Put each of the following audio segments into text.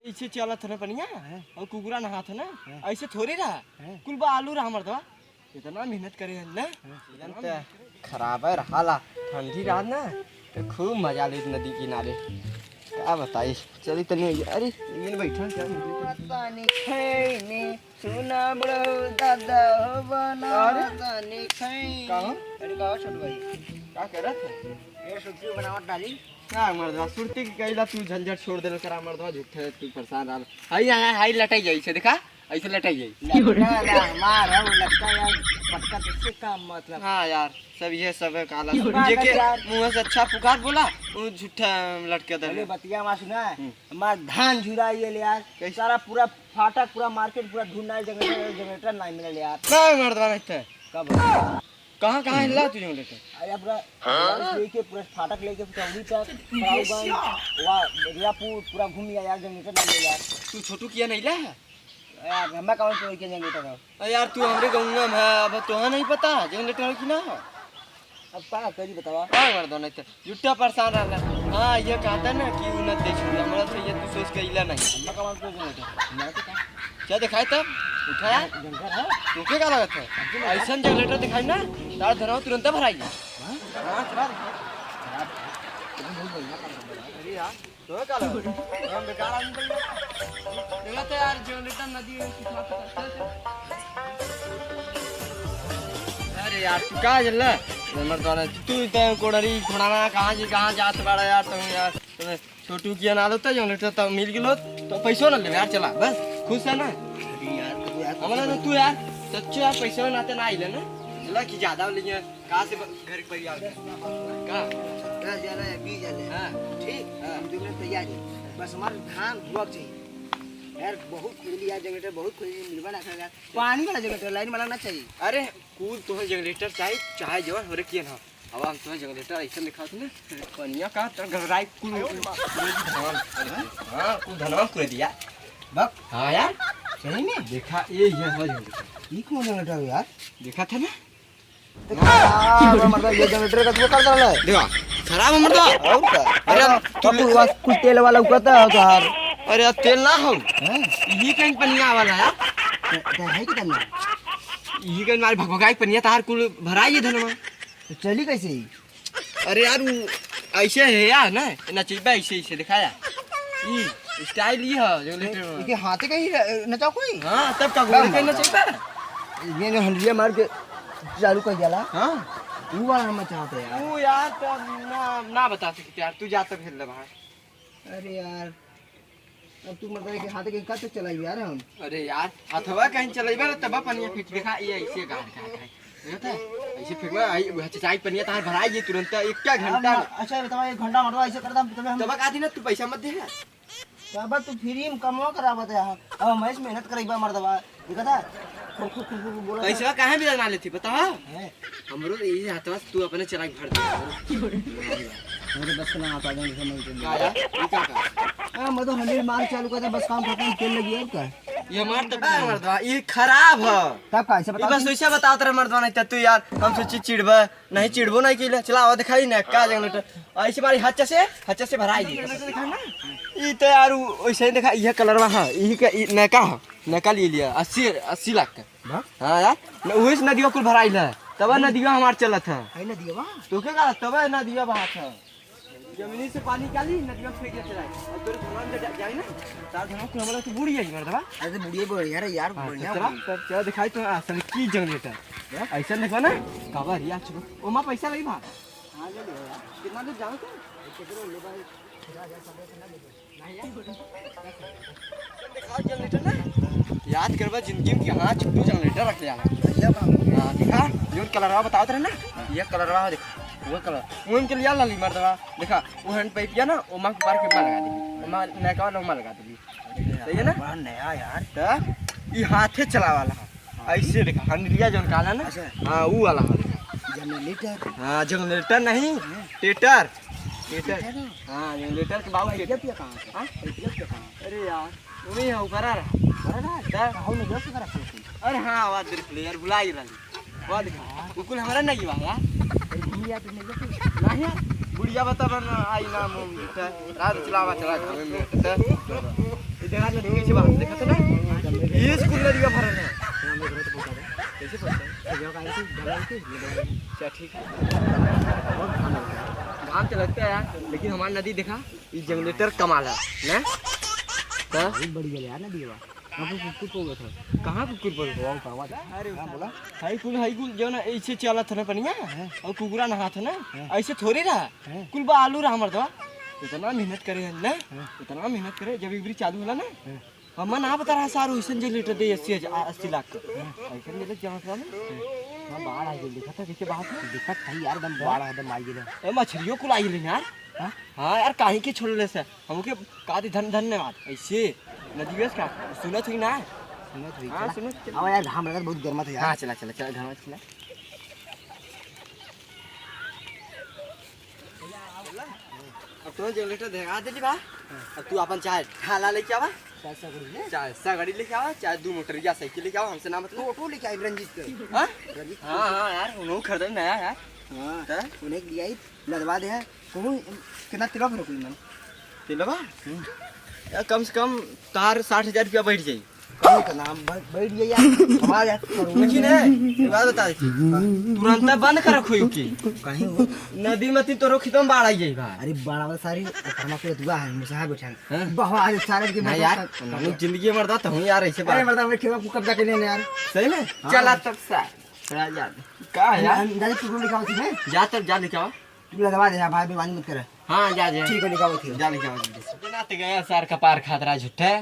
ऐसे चलत है ना पनिया और कुकुरा नहा था ना ऐसे थोड़ी रहा कुल बा आलू रहा मर्दवा इतना मेहनत करे ना एकदम खराब है रहा ठंडी रात ना तो खूब मजा ले नदी किनारे क्या बताई चली तनी अरे ये बैठा क्या पानी खैने सुना बड़ो दादा हो बना पानी खैने कहां अरे कहां छोट भाई क्या कर रहा था ये सब्जी बनावट डाली ना मर्दवा सुरती की कहला तू झंझट छोड़ देल करा मर्दवा झूठे तू परेशान रहा हाई हाई लटाई जाई से देखा ऐसे लटाई जाई मार हो लगता यार पटका तो काम मतलब हां यार सब ये सब है काला जे के मुंह से अच्छा पुकार बोला वो झूठा लटके दे अरे बतिया मा सुना हमार धान झुराई ले यार सारा पूरा फाटक पूरा मार्केट पूरा ढूंढना जनरेटर नहीं मिले यार नहीं मर्दवा नहीं थे कब कहां कहां हिला तू जनरेटर अरे पूरा लेके पूरा फाटक लेके चौड़ी तक पराउगंज वाह बगियापुर पूरा घूम लिया यार जनरेटर नहीं मिला यार तू छोटू किया नहीं ला यार हमें कौन से के जनरेटर है यार तू हमरे गांव में है अब तोहा नहीं पता जनरेटर की ना अब का करी बतावा हां मर्दवा नहीं थे झूठा परेशान रहला हां ये कहता ना कि उन्हें दे छोड़ हमरा तो ये तू सोच के इला नहीं हमें कौन से जनरेटर मैं तो क्या दिखाई तब उठाया जनरेटर है तू क्या लगत है ऐसा जनरेटर दिखाई ना तार धराव तुरंत भराई हां चला अरे यार तो क्या लगा हम बेकार आदमी देखा तो यार जनरेटर नदी अरे यार तू का जल्ला मर्दाना तू तो कोड़री घोड़ाना कहां जात बाड़ा यार तुम यार तुम्हें छोटू किया ना लो तो जनरेटर तो मिल गेलो तो पैसो ना ले यार चला बस खुश है ना अरे यार हमारा तू यार सच्चे यार पैसा नाते ना आइले ना चला कि ज्यादा लेंगे कहां से घर पर आ का 10,000 है 20,000 है हां ठीक हम दोनों तैयार है बस हमारे धान हुआ चाहिए यार बहुत खुली यार जनरेटर बहुत खुली मिलवा ना खाएगा पानी वाला जनरेटर लाइन वाला ना चाहिए अरे कूद तो जनरेटर चाहिए चाहे जो होरे किए ना अब हम तो जनरेटर ऐसे लिखा था ना पनिया का तो घबराई कुल धान हां कुल धनवा कर दिया बक हां यार सही में देखा ये हो जनरेटर ये कौन जनरेटर है यार देखा था ना मतलब ये जनरेटर का तो कर डाला है देखा खराब है मर्दा और क्या अरे तू कुछ तेल वाला उकता है तो यार अरे अब तेल ना हो हैं ये कहीं पनिया वाला यार क्या है कितना ये कहीं मारी भगभगाई पनिया तार कुल भराई ये धनवा तो चली कैसे ही अरे यार वो ऐसे है यार ना नचीबा ऐसे ऐसे दिखाया ये स्टाइल ये है जनरेटर इसके हाथे का ही नचाओ कोई हां तब का गोल के नचीबा ये ने हंडिया मार के चालू कर जाला हां वो वाला हम चाहते हैं यार तू यार तो ना बता सकते यार तू जा तक खेल ले बाहर अरे यार अब तू मतलब के हाथे के का तो चलाई यार हम अरे यार हथवा कहीं चलेबा तब पनिया फिट दिखा ये ऐसे गाड़ का देखा ऐसे फेंकवा आई चाय पनिया तार भराई ये तुरंत एक घंटा अच्छा बताओ 1 घंटा मरवा ऐसे करता तब हम तब का दिन तू पैसा मत दे तब तू फ्री में कमवा करावत है अब हम ऐसे मेहनत करैबा मर्दवा देखा था खूब बोला पैसा काहे भी ना लेती बता है हमरो ये हाथवा तू अपने चला के भर दे मेरे बस का ना आता नहीं समझ का यार ये का हां मैं तो 100 मार चालू करता बस काम खत्म तेल लगी और का ये मार तो मर्दवा ये खराब है तब का ऐसे ये बता बस वैसे बताओ तेरा मर्दवा नहीं तू यार हम सोची चिड़बा नहीं चिड़बो नहीं केले चला आवा दिखाई ना का जनरेटर ऐसे बारी हच्चा से भराई दी दिखा ना ये तो यार वैसे ही दिखा ये कलरवा हां यही का नका नका ले लिया 80 लाख का हां यार वही से नदिया कुल भराई है तब नदिया हमार चलत है है ना दिया बा तो क्या कहा तब नदिया बहात है जमीनी से पानी निकाली नदिया फेंक के चलाई और तोरे धनवा में जाई ना तार धनवा को हमरा तो बुड़ी जाई मर्दवा अरे बुढ़िया बढ़िया रे यार बढ़िया चला तब क्या दिखाई तो असल की जनरेटर ऐसा देखो ना काबर यार चलो ओमा पैसा लगी भाग हां ले लो यार कितना दूर जाओ तो कितने ले भाई 10,000 15,000 ना ले नहीं यार दिखा जनरेटर ना याद करबा जिंदगी में कि हां छोटू जनरेटर रख लिया बढ़िया काम हां दिखा जो कलरवा बताओ तेरे ना ये कलरवा देखा वो कलर वो इनके लिए लाली मर्दवा देखा वो हैंड पाइप या ना वो मां पार के लगा दी ओमा नका ना लगा दी सही है ना बड़ा नया यार तो ये हाथे चला वाला ऐसे देखा हंड्रिया जोन काला ना हां वो वाला जनरेटर हां जनरेटर नहीं टेटर हां जनरेटर के बाबू ये कहां हां ये कहां अरे यार वही है करा रहा हाउ ने जस्ट करा अरे हां आवाज देख यार बुलाई रही वो देखा बिल्कुल हमारा नहीं बा यार बुढ़िया तो नहीं यार बुढ़िया बता बन आई ना रात चलावा चला घर में देखा नदी कैसे बाहर देखा था ना ये स्कूल नदी का भरा है हमें घर तो पहुंचा दे कैसे पहुंचा जगह का ऐसे ढला के अच्छा ठीक है घाम तो लगता है यार लेकिन हमारी नदी देखा ये जनरेटर कमाल है ना तो बहुत बड़ी गले यार नदी बा हम कुछ को गए थे कहाँ कुकुर पर वो कहवा अरे हां बोला हाई कुल जो ना ऐसे चला था ना पनिया और कुकुरा नहा था ना ऐसे थोड़ी रहा कुल बा आलू रहा हमार तो इतना मेहनत करे है ना इतना मेहनत करे जब इबरी चालू होला ना हम ना बता रहा सारू इसन जे लीटर दे 80 लाख का ऐसे ले जमा था ना हां बाढ़ आ गई देखा था कैसे बात दिक्कत था यार एकदम बाढ़ एकदम आ गई ए मछलियों को लाई ले यार हां यार काहे के छोड़ले से हमके कादी धन्यवाद ऐसे नदी बेस का सुनत हुई ना सुनत हुई हां सुनत अब यार घाम लगा बहुत गर्मा था यार हां चला घाम चला अब तो जनरेटर देखा दे बा अब तू अपन चाय ढाला लेके आवा पैसा करी ले चाय सा गाड़ी लेके आवा चाहे 2 मोटर या साइकिल लेके आवा हमसे ना मतलब ऑटो लेके आई रंजीत के हां रंजीत हां यार उन्होंने खरीदा नया यार हां तो उन्हें लिया ही लदवा दे है कहूं कितना तिलक है कोई मन तिलवा यार कम से कम तार 60,000 रुपया बैठ जाई कहूं का नाम बैठ गया यार हमारे लेकिन है ये बात बता दी तुरंत बंद कर रखो की कहीं नदी में तो रोकी तो बाढ़ आई जाई भाई अरे बड़ा सारी खाना पे दुआ है मुसाहा बैठा हाँ? बहुत आज सारे के ना यार हम जिंदगी मरदा तो हूं यार ऐसे अरे बात मर्दा मैं खेवा को कब्जा कर लेने यार सही में चला तब सा चला जा का है यार अंदाजे टुकड़ो लिखा होती है जा तब जा लेके आओ तू लदवा दे भाई बेवानी मत कर हाँ जा जा ठीक है लिखा होती है जा लेके आओ जल्दी ना तो गया सार कपार खातरा झुट्ठे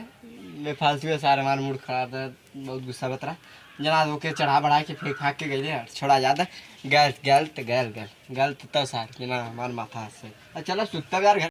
बेफालतू है सारे हमारे मूड खराब है बहुत गुस्सा बतरा जना ओके चढ़ा बढ़ा के फेंक फाक के गई छोड़ा जाता गलत तो सार जना हमारे माथा से चलो सुतता यार